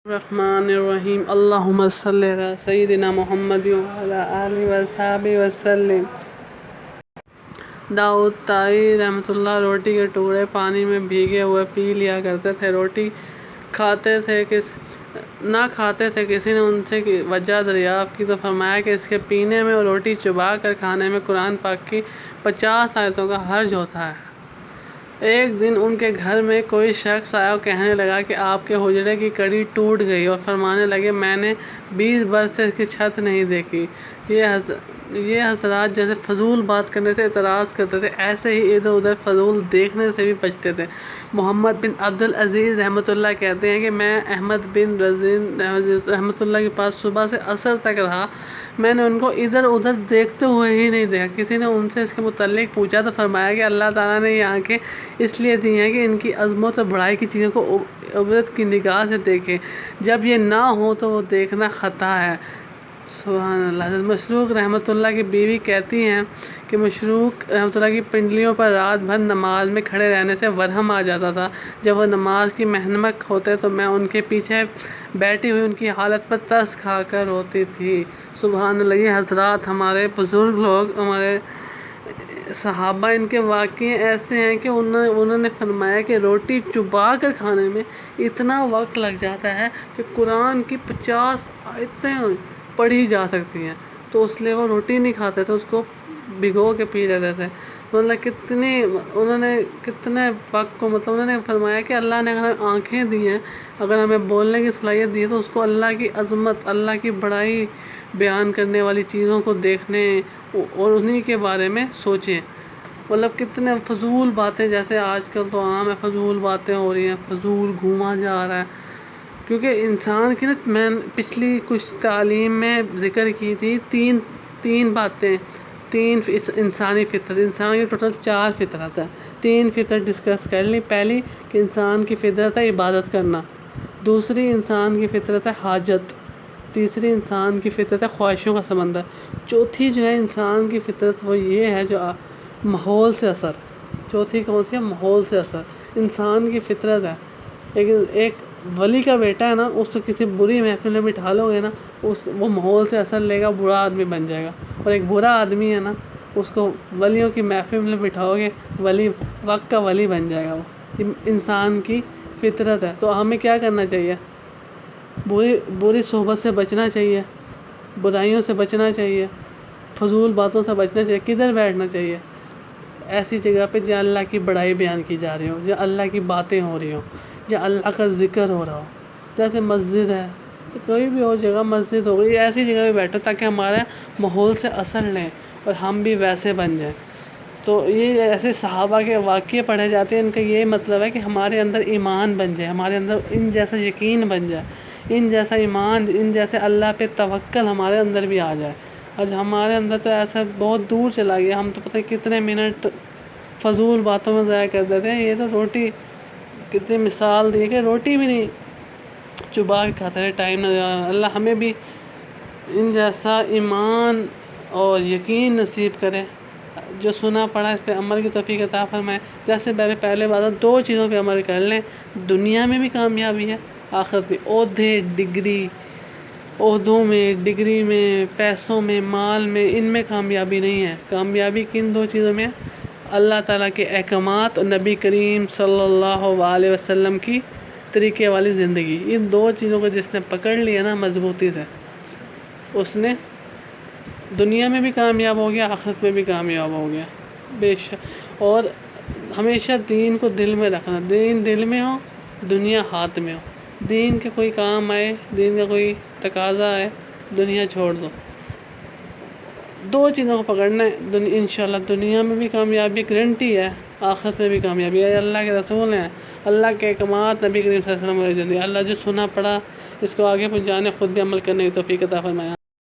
الرحمن الرحیم اللہم صلی علی سیدنا محمد وعلی آلہ وصحبہ وسلم۔ داؤد طائی رحمۃ اللہ روٹی کے ٹکڑے پانی میں بھیگے ہوئے پی لیا کرتے تھے۔ روٹی کھاتے تھے کسی نے ان سے وجہ دریافت کی تو فرمایا کہ اس کے پینے میں اور روٹی چبا کر کھانے میں قرآن پاک کی 50 آیتوں کا حرج ہوتا ہے۔ ایک دن ان کے گھر میں کوئی شخص آیا اور کہنے لگا کہ آپ کے حجرے کی کڑی ٹوٹ گئی، اور فرمانے لگے میں نے 20 برس سے اس کی چھت نہیں دیکھی۔ یہ حضرات جیسے فضول بات کرنے سے اعتراض کرتے تھے، ایسے ہی ادھر ادھر فضول دیکھنے سے بھی بچتے تھے۔ محمد بن عبد العزیز رحمۃ اللہ کہتے ہیں کہ میں احمد بن رزین رحمۃ اللہ کے پاس صبح سے عصر تک رہا، میں نے ان کو ادھر ادھر دیکھتے ہوئے ہی نہیں دیکھا۔ کسی نے ان سے اس کے متعلق پوچھا تو فرمایا کہ اللہ تعالیٰ نے یہ آنکھیں اس لیے دی ہیں کہ ان کی عظمت اور بڑائی کی چیزوں کو عبرت کی نگاہ سے دیکھیں، جب یہ نہ ہو تو وہ دیکھنا خطا ہے۔ سبحان اللہ۔ حضرت مسروق رحمۃ اللہ کی بیوی کہتی ہیں کہ مسروق رحمۃ اللہ کی پنڈلیوں پر رات بھر نماز میں کھڑے رہنے سے ورم آ جاتا تھا۔ جب وہ نماز کی محنمک ہوتے تو میں ان کے پیچھے بیٹھی ہوئی ان کی حالت پر ترس کھا کر روتی تھی۔ سبحان اللہ۔ یہ حضرات ہمارے بزرگ لوگ، ہمارے صحابہ، ان کے واقعے ایسے ہیں کہ انہوں نے فرمایا کہ روٹی چبا کر کھانے میں اتنا وقت لگ جاتا ہے کہ قرآن کی 50 آیتیں پڑھی جا سکتی ہیں، تو اس لیے وہ روٹی نہیں کھاتے تھے، اس کو بھگو کے پی لیتے تھے۔ انہوں نے کتنے وقت کو انہوں نے فرمایا کہ اللہ نے اگر ہمیں آنکھیں دی ہیں، اگر ہمیں بولنے کی صلاحیت دی ہے، تو اس کو اللہ کی عظمت، اللہ کی بڑائی بیان کرنے والی چیزوں کو دیکھنے اور انہی کے بارے میں سوچیں۔ کتنے فضول باتیں، جیسے آج کل تو عام ہے، فضول باتیں ہو رہی ہیں، فضول گھوما جا رہا ہے، کیونکہ انسان کی میں پچھلی کچھ تعلیم میں ذکر کی تھی تین باتیں، تین انسانی فطرت، انسان کی ٹوٹل 4 فطرت ہے، 3 فطرت ڈسکس کر لی۔ پہلی کہ انسان کی فطرت ہے عبادت کرنا، دوسری انسان کی فطرت ہے حاجت، تیسری انسان کی فطرت ہے خواہشوں کا سمندر، چوتھی جو ہے انسان کی فطرت وہ یہ ہے جو ماحول سے اثر۔ چوتھی کون سی ہے؟ ماحول سے اثر انسان کی فطرت ہے۔ لیکن ایک ولی کا بیٹا ہے نا، اس کو کسی بری محفل میں بٹھا لو گے نا، وہ ماحول سے اثر لے گا، برا آدمی بن جائے گا۔ اور ایک برا آدمی ہے نا، اس کو ولیوں کی محفل میں بٹھاؤ گے، وقت کا ولی بن جائے گا۔ وہ انسان کی فطرت ہے۔ تو ہمیں کیا کرنا چاہیے؟ بری صحبت سے بچنا چاہیے، برائیوں سے بچنا چاہیے، فضول باتوں سے بچنا چاہیے۔ کدھر بیٹھنا چاہیے؟ ایسی جگہ پہ جہاں اللہ کی بڑائی بیان کی جا رہی ہو، جہاں اللہ کی باتیں ہو رہی ہوں، جہاں اللہ کا ذکر ہو رہا ہو، جیسے مسجد ہے، کوئی بھی اور جگہ، مسجد ہو گئی، ایسی جگہ پہ بیٹھو تاکہ ہمارے ماحول سے اثر لیں اور ہم بھی ویسے بن جائیں۔ تو یہ ایسے صحابہ کے واقعے پڑھے جاتے ہیں، ان کا یہ مطلب ہے کہ ہمارے اندر ایمان بن جائے، ہمارے اندر ان جیسا یقین بن جائے، ان جیسا ایمان، ان جیسے اللہ پہ توکل ہمارے اندر بھی آ جائے۔ آج ہمارے اندر تو ایسا بہت دور چلا گیا، ہم تو پتہ کتنے منٹ فضول باتوں میں ضائع کر دیتے ہیں۔ یہ تو روٹی کتنی مثال دی کہ روٹی بھی نہیں چبا کے کھاتے رہے، ٹائم نہ جائے۔ اللہ ہمیں بھی ان جیسا ایمان اور یقین نصیب کرے، جو سنا پڑا اس پہ عمل کی توفیق عطا فرمائے۔ جیسے پہلے بات 2 چیزوں پہ عمل کر لیں، دنیا میں بھی کامیابی ہے، آخرت بھی۔ عہدوں میں، ڈگری میں، پیسوں میں، مال میں، ان میں کامیابی نہیں ہے۔ کامیابی کن 2 چیزوں میں ہے؟ اللہ تعالیٰ کے احکامات اور نبی کریم صلی اللہ علیہ وسلم کی طریقے والی زندگی۔ ان 2 چیزوں کو جس نے پکڑ لیا نا مضبوطی سے، اس نے دنیا میں بھی کامیاب ہو گیا، آخرت میں بھی کامیاب ہو گیا بے شک۔ اور ہمیشہ دین کو دل میں رکھنا، دین دل میں ہو، دنیا ہاتھ میں ہو۔ دین کے کوئی کام آئے، دین کا کوئی تقاضا آئے، دنیا چھوڑ دو۔ 2 چیزوں کو پکڑنا ہے، انشاءاللہ دنیا میں بھی کامیابی گارنٹی ہے، آخرت میں بھی کامیابی ہے۔ اللہ کے رسول ہیں، اللہ کے احکامات نبی کریم صلی اللہ علیہ وسلم، اللہ جو سنا پڑا اس کو آگے پہنچانے، خود بھی عمل کرنے کی توفیق عطا فرمائے۔